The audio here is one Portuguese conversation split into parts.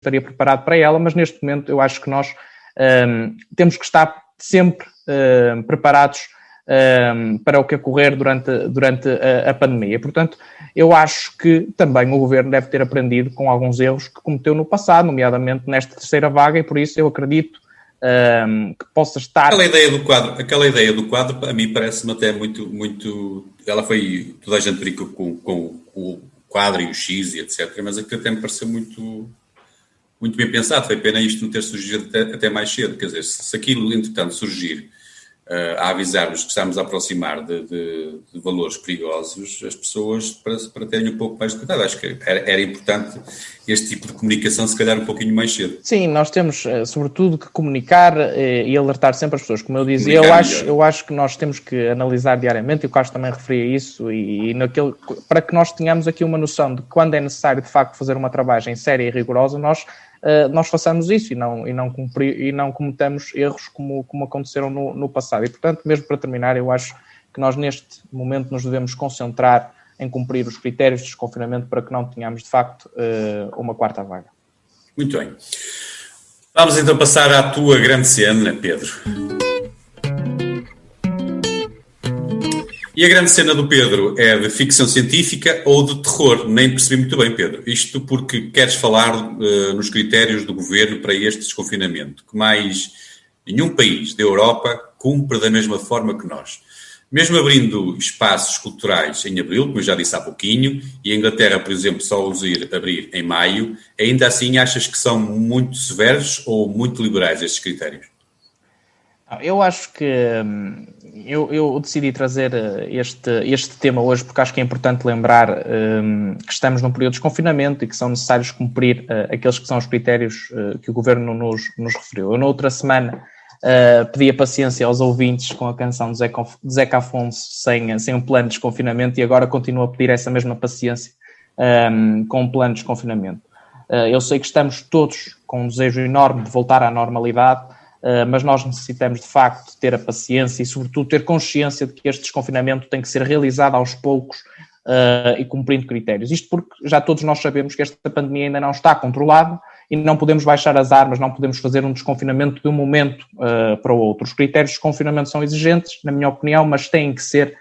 estaria preparado para ela, mas neste momento eu acho que nós temos que estar sempre preparados para o que ocorrer durante a pandemia. Portanto, eu acho que também o Governo deve ter aprendido com alguns erros que cometeu no passado, nomeadamente nesta terceira vaga, e por isso eu acredito que possa estar... Aquela ideia do quadro, a mim parece-me até muito... Ela foi... Toda a gente brinca com o quadro e o X e etc., mas aquilo até me pareceu muito bem pensado. Foi pena isto não ter surgido até mais cedo. Quer dizer, se aquilo, entretanto, surgir a avisar-nos que estamos a aproximar de valores perigosos, as pessoas, para terem um pouco mais de cuidado. Acho que era importante este tipo de comunicação, se calhar, um pouquinho mais cedo. Sim, nós temos, sobretudo, que comunicar e alertar sempre as pessoas. Como eu dizia, eu acho que nós temos que analisar diariamente, e o Carlos também referia isso, para que nós tenhamos aqui uma noção de quando é necessário, de facto, fazer uma travagem séria e rigorosa, nós façamos isso e não cometamos erros como aconteceram no passado. E, portanto, mesmo para terminar, eu acho que nós neste momento nos devemos concentrar em cumprir os critérios de desconfinamento para que não tenhamos, de facto, uma quarta vaga. Muito bem. Vamos então passar à tua grande cena, Pedro. E a grande cena do Pedro é de ficção científica ou de terror? Nem percebi muito bem, Pedro. Isto porque queres falar nos critérios do Governo para este desconfinamento, que mais nenhum país da Europa cumpre da mesma forma que nós. Mesmo abrindo espaços culturais em abril, como eu já disse há pouquinho, e a Inglaterra, por exemplo, só os ir abrir em maio, ainda assim achas que são muito severos ou muito liberais estes critérios? Eu acho que eu decidi trazer este tema hoje porque acho que é importante lembrar que estamos num período de desconfinamento e que são necessários cumprir aqueles que são os critérios que o Governo nos referiu. Eu, na outra semana, pedi a paciência aos ouvintes com a canção de Zeca Afonso sem um plano de desconfinamento, e agora continuo a pedir essa mesma paciência com um plano de desconfinamento. Eu sei que estamos todos com um desejo enorme de voltar à normalidade, mas nós necessitamos de facto ter a paciência e sobretudo ter consciência de que este desconfinamento tem que ser realizado aos poucos e cumprindo critérios. Isto porque já todos nós sabemos que esta pandemia ainda não está controlada e não podemos baixar as armas, não podemos fazer um desconfinamento de um momento para o outro. Os critérios de desconfinamento são exigentes, na minha opinião, mas têm que ser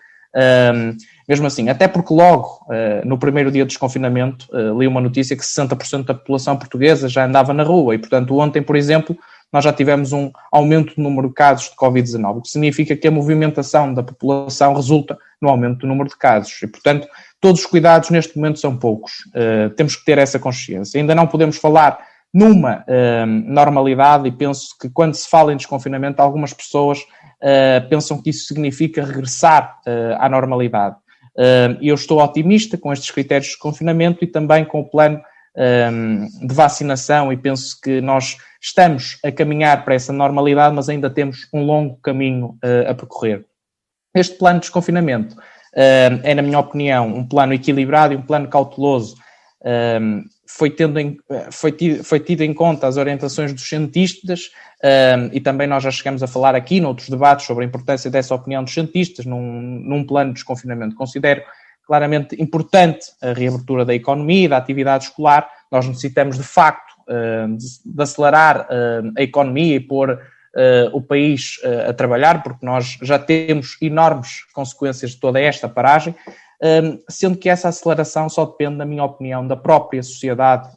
mesmo assim. Até porque logo no primeiro dia de desconfinamento li uma notícia que 60% da população portuguesa já andava na rua e, portanto, ontem, por exemplo, nós já tivemos um aumento do número de casos de Covid-19, o que significa que a movimentação da população resulta no aumento do número de casos. E, portanto, todos os cuidados neste momento são poucos. Temos que ter essa consciência. Ainda não podemos falar numa normalidade e penso que quando se fala em desconfinamento, algumas pessoas pensam que isso significa regressar à normalidade. E eu estou otimista com estes critérios de desconfinamento e também com o plano de vacinação, e penso que nós estamos a caminhar para essa normalidade, mas ainda temos um longo caminho a percorrer. Este plano de desconfinamento é, na minha opinião, um plano equilibrado e um plano cauteloso. Foi tido em conta as orientações dos cientistas e também nós já chegamos a falar aqui noutros debates sobre a importância dessa opinião dos cientistas num plano de desconfinamento. Considero claramente importante a reabertura da economia e da atividade escolar. Nós necessitamos, de facto, de acelerar a economia e pôr o país a trabalhar, porque nós já temos enormes consequências de toda esta paragem, sendo que essa aceleração só depende, na minha opinião, da própria sociedade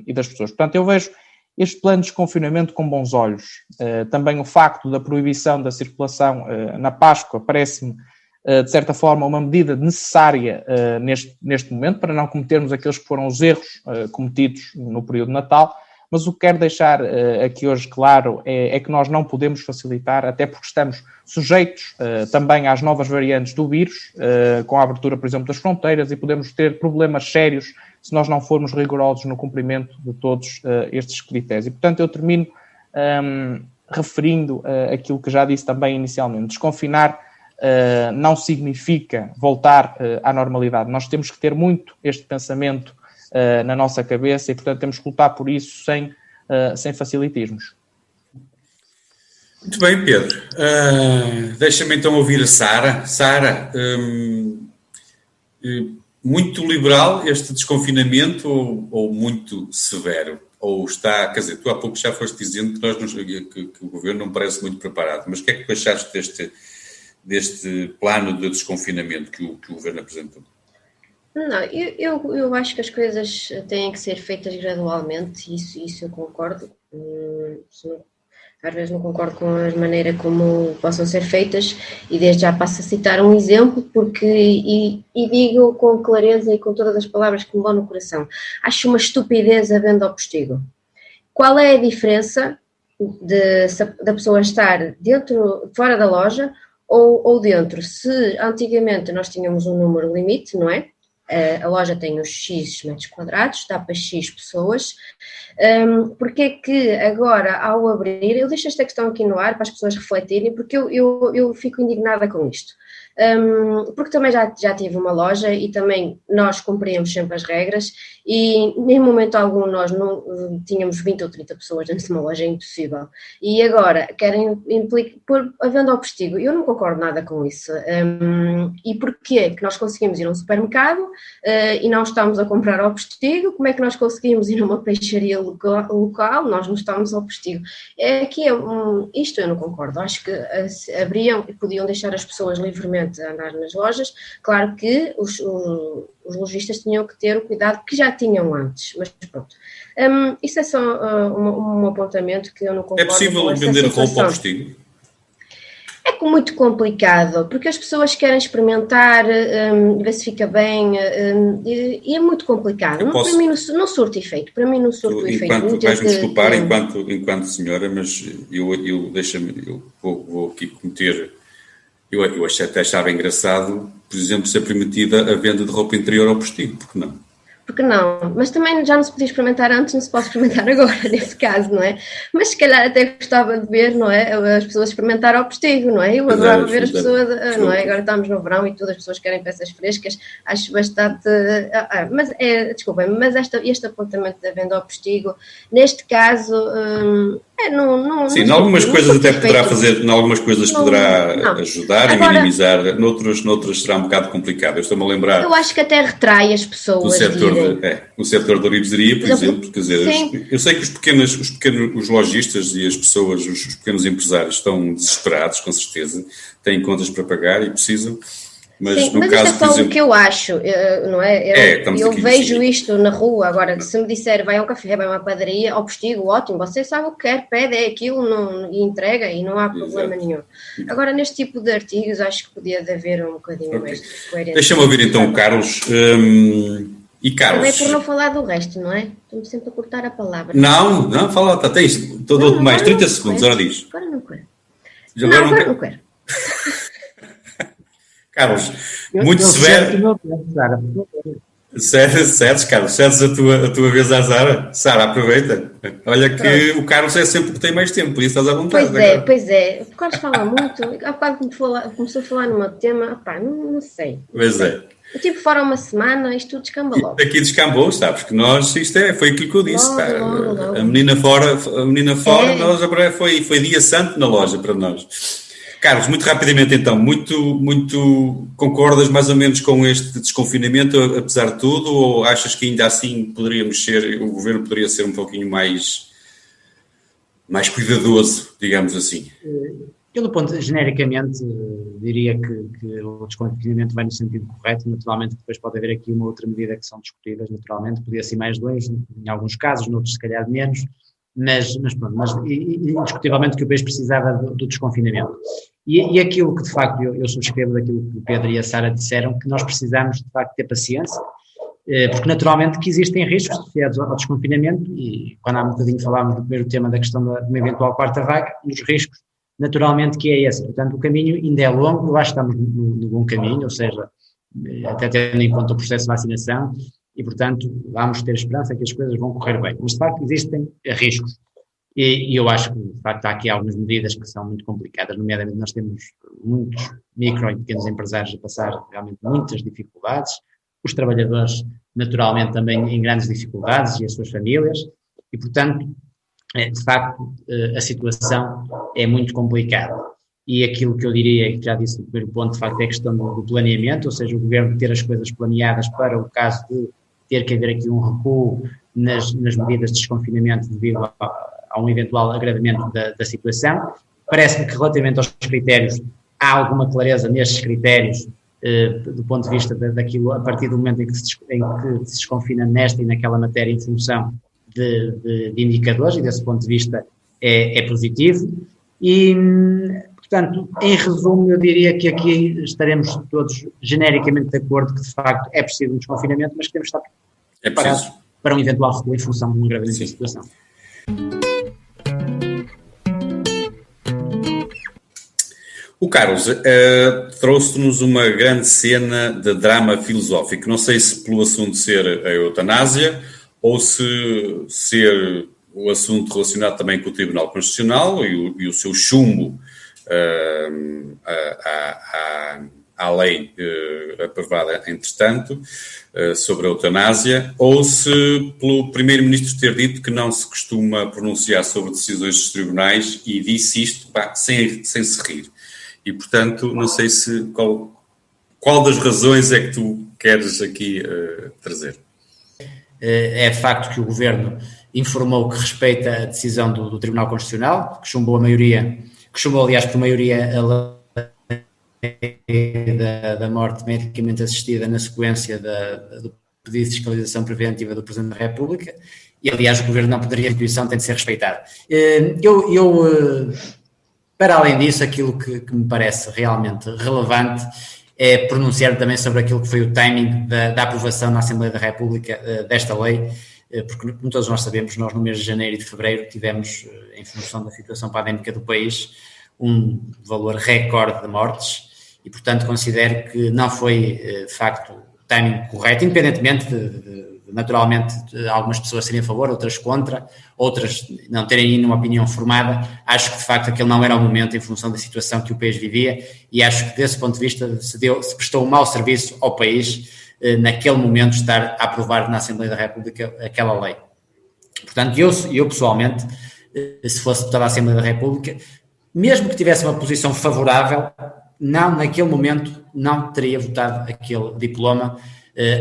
e das pessoas. Portanto, eu vejo este plano de desconfinamento com bons olhos. Também o facto da proibição da circulação na Páscoa parece-me, de certa forma, uma medida necessária neste momento, para não cometermos aqueles que foram os erros cometidos no período de Natal. Mas o que quero deixar aqui hoje claro é que nós não podemos facilitar, até porque estamos sujeitos também às novas variantes do vírus, com a abertura, por exemplo, das fronteiras, e podemos ter problemas sérios se nós não formos rigorosos no cumprimento de todos estes critérios. E, portanto, eu termino referindo aquilo que já disse também inicialmente. Desconfinar não significa voltar à normalidade. Nós temos que ter muito este pensamento na nossa cabeça e, portanto, temos que lutar por isso sem facilitismos. Muito bem, Pedro. Deixa-me então ouvir a Sara. Sara, muito liberal este desconfinamento ou muito severo? ou está, quer dizer, tu há pouco já foste dizendo que o Governo não parece muito preparado, mas o que é que tu achaste deste plano de desconfinamento que o Governo apresentou? Não, eu acho que as coisas têm que ser feitas gradualmente, isso eu concordo. Às vezes não concordo com a maneira como possam ser feitas e desde já passo a citar um exemplo e digo com clareza e com todas as palavras que me vão no coração. Acho uma estupidez a venda ao postigo. Qual é a diferença da pessoa estar fora da loja ou dentro? Se antigamente nós tínhamos um número limite, não é? A loja tem os X metros quadrados, dá para X pessoas. Porque é que agora, ao abrir, eu deixo esta questão aqui no ar para as pessoas refletirem, porque eu fico indignada com isto. Porque também já tive uma loja e também nós cumpríamos sempre as regras e em momento algum nós não tínhamos 20 ou 30 pessoas dentro de uma loja, é impossível. E agora querem pôr a venda ao postigo. Eu não concordo nada com isso. E porquê que nós conseguimos ir a um supermercado e não estamos a comprar ao postigo? Como é que nós conseguimos ir a uma peixaria local? Nós não estamos ao postigo. Isto eu não concordo. Acho que abriam e podiam deixar as pessoas livremente a andar nas lojas. Claro que os lojistas tinham que ter o cuidado que já tinham antes, mas pronto. Isso é só um apontamento que eu não concordo. É possível vender roupa ao postigo? É muito complicado, porque as pessoas querem experimentar, ver se fica bem, e é muito complicado. Para mim não surte efeito. Para mim não surte efeito. Vais-me desculpar enquanto senhora, mas eu vou aqui cometer... Eu até achava engraçado, por exemplo, ser permitida a venda de roupa interior ao postigo, porque não? Porque não, mas também já não se podia experimentar antes, não se pode experimentar agora, nesse caso, não é? Mas se calhar até gostava de ver, não é? As pessoas experimentar ao postigo, não é? Eu adorava ver as pessoas, não é? Agora estamos no verão e todas as pessoas querem peças frescas, acho bastante... Desculpem, mas este apontamento da venda ao postigo, neste caso... Sim, em algumas coisas até poderá fazer, em algumas coisas poderá ajudar e minimizar, noutras será um bocado complicado. Eu estou-me a lembrar... Eu acho que até retrai as pessoas. O setor da orivesaria, por exemplo, quer dizer, eu sei que os lojistas e as pessoas, os pequenos empresários estão desesperados, com certeza, têm contas para pagar e precisam... Mas no caso, isto é só o que eu acho, não é? Eu vejo isto na rua, agora, se me disser vai a um café, vai a uma padaria, ao postigo, ótimo, você sabe o que quer, pede, é aquilo e entrega e não há problema nenhum. Agora, neste tipo de artigos, acho que podia haver um bocadinho mais de coerência. Deixa-me ouvir então o Carlos. E Carlos... Também por não falar do resto, não é? Estou-me sempre a cortar a palavra. Não, fala, tens, dou-te mais 30 segundos, ora diz. Agora não quero. Agora não quero. Carlos, muito severo. Cedes, Carlos, cedes a tua vez à Sara. Sara, aproveita. Olha que o Carlos é sempre que tem mais tempo, por isso estás à vontade. Pois é. O Carlos fala muito. Há bocado começou a falar no meu tema, não sei. Pois é. Eu tive fora uma semana, isto tudo descamba logo. Aqui descambou, sabes, que nós, foi aquilo que eu disse, logo. A menina fora, nós agora foi dia santo na loja para nós. Carlos, muito rapidamente então, muito concordas mais ou menos com este desconfinamento, apesar de tudo, ou achas que ainda assim o governo poderia ser um pouquinho mais cuidadoso, digamos assim? Pelo ponto, genericamente, diria que o desconfinamento vai no sentido correto, naturalmente depois pode haver aqui uma outra medida que são discutíveis, naturalmente, podia ser mais longe, em alguns casos, noutros se calhar menos, mas indiscutivelmente que o país precisava do desconfinamento. E aquilo que, de facto, eu subscrevo daquilo que o Pedro e a Sara disseram, que nós precisamos, de facto, ter paciência, porque, naturalmente, que existem riscos associados ao desconfinamento, e quando há um bocadinho falámos do primeiro tema da questão de uma eventual quarta vaga, os riscos, naturalmente, que é esse. Portanto, o caminho ainda é longo, eu acho que estamos no bom caminho, ou seja, até tendo em conta o processo de vacinação, e, portanto, vamos ter esperança que as coisas vão correr bem. Mas, de facto, existem riscos. E eu acho que, de facto, há aqui algumas medidas que são muito complicadas, nomeadamente nós temos muitos micro e pequenos empresários a passar realmente muitas dificuldades, os trabalhadores, naturalmente, também em grandes dificuldades e as suas famílias, e, portanto, de facto, a situação é muito complicada. E aquilo que eu diria, que já disse no primeiro ponto, de facto, é a questão do planeamento, ou seja, o governo ter as coisas planeadas para o caso de ter que haver aqui um recuo nas medidas de desconfinamento devido a um eventual agravamento da situação. Parece-me que relativamente aos critérios, há alguma clareza nestes critérios, do ponto de vista daquilo, a partir do momento em que se desconfina nesta e naquela matéria em função de indicadores, e desse ponto de vista é positivo. E, portanto, em resumo, eu diria que aqui estaremos todos genericamente de acordo que, de facto, é preciso um desconfinamento, mas que temos de estar preparados para um eventual recuo em função de um agravamento da situação. O Carlos trouxe-nos uma grande cena de drama filosófico. Não sei se pelo assunto ser a eutanásia ou se ser o assunto relacionado também com o Tribunal Constitucional e o seu chumbo à lei aprovada, entretanto, sobre a eutanásia, ou se pelo Primeiro-Ministro ter dito que não se costuma pronunciar sobre decisões dos tribunais e disse isto sem se rir. E, portanto, não sei se qual das razões é que tu queres aqui trazer. É de facto que o Governo informou que respeita a decisão do Tribunal Constitucional, que chumbou aliás, por maioria a lei da morte medicamente assistida na sequência do pedido de fiscalização preventiva do Presidente da República, e, aliás, o Governo não poderia, a Constituição tem de ser respeitada. Para além disso, aquilo que me parece realmente relevante é pronunciar também sobre aquilo que foi o timing da aprovação na Assembleia da República desta lei, porque, como todos nós sabemos, nós no mês de janeiro e de fevereiro tivemos, em função da situação pandémica do país, um valor recorde de mortes e, portanto, considero que não foi, de facto, o timing correto, independentemente de naturalmente, algumas pessoas serem a favor, outras contra, outras não terem ainda uma opinião formada. Acho que, de facto, aquele não era o momento em função da situação que o país vivia e acho que, desse ponto de vista, se prestou um mau serviço ao país, naquele momento, estar a aprovar na Assembleia da República aquela lei. Portanto, eu pessoalmente, se fosse deputado da Assembleia da República, mesmo que tivesse uma posição favorável, naquele momento, não teria votado aquele diploma,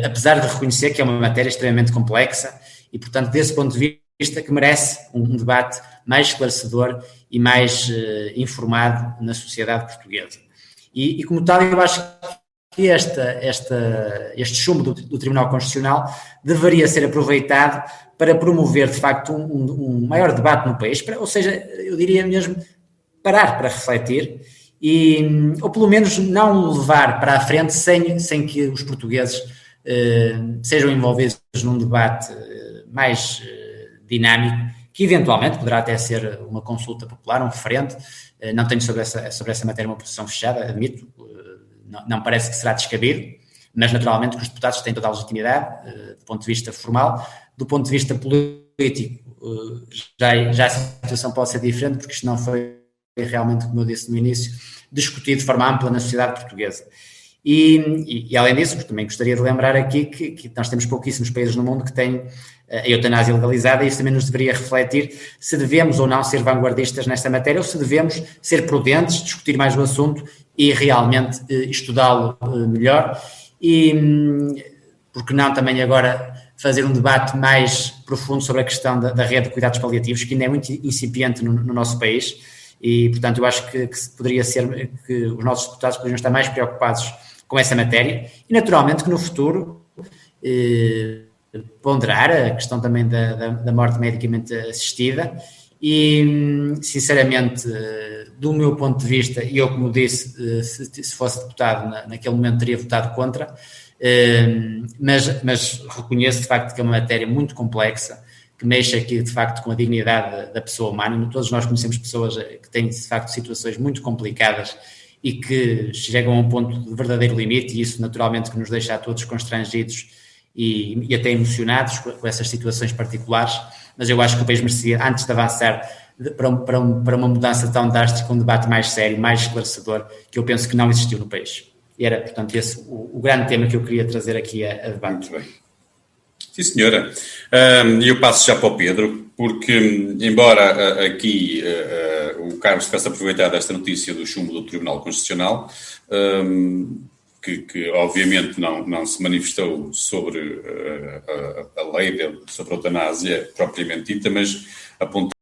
apesar de reconhecer que é uma matéria extremamente complexa e, portanto, desse ponto de vista, que merece um debate mais esclarecedor e mais informado na sociedade portuguesa. E como tal, eu acho que este chumbo do Tribunal Constitucional deveria ser aproveitado para promover, de facto, um maior debate no país, ou seja, eu diria mesmo, parar para refletir ou pelo menos não levar para a frente sem que os portugueses sejam envolvidos num debate mais dinâmico, que eventualmente poderá até ser uma consulta popular, um referendo. Não tenho sobre essa matéria uma posição fechada, admito, não parece que será descabido, mas naturalmente que os deputados têm toda a legitimidade do ponto de vista formal. Do ponto de vista político, já a situação pode ser diferente, porque isto não foi realmente, como eu disse no início, discutido de forma ampla na sociedade portuguesa. E além disso, também gostaria de lembrar aqui que nós temos pouquíssimos países no mundo que têm a eutanásia legalizada, e isso também nos deveria refletir se devemos ou não ser vanguardistas nesta matéria ou se devemos ser prudentes, discutir mais o assunto e realmente estudá-lo melhor. E porque não também agora fazer um debate mais profundo sobre a questão da rede de cuidados paliativos, que ainda é muito incipiente no nosso país. E, portanto, eu acho que poderia ser que os nossos deputados poderiam estar mais preocupados com essa matéria e, naturalmente, que no futuro ponderar a questão também da morte medicamente assistida e, sinceramente, do meu ponto de vista, e eu, como disse, se fosse deputado naquele momento teria votado contra, mas reconheço, de facto, que é uma matéria muito complexa, que mexe aqui, de facto, com a dignidade da pessoa humana. Todos nós conhecemos pessoas que têm, de facto, situações muito complicadas e que chegam a um ponto de verdadeiro limite, e isso, naturalmente, que nos deixa a todos constrangidos e até emocionados com essas situações particulares. Mas eu acho que o país merecia, antes de avançar para uma mudança tão drástica, um debate mais sério, mais esclarecedor, que eu penso que não existiu no país. E era, portanto, esse o grande tema que eu queria trazer aqui a debate. Muito bem. Sim, senhora. Eu passo já para o Pedro, porque, embora aqui o Carlos tivesse aproveitado esta notícia do chumbo do Tribunal Constitucional, que obviamente não se manifestou sobre a lei sobre a eutanásia propriamente dita, mas apontou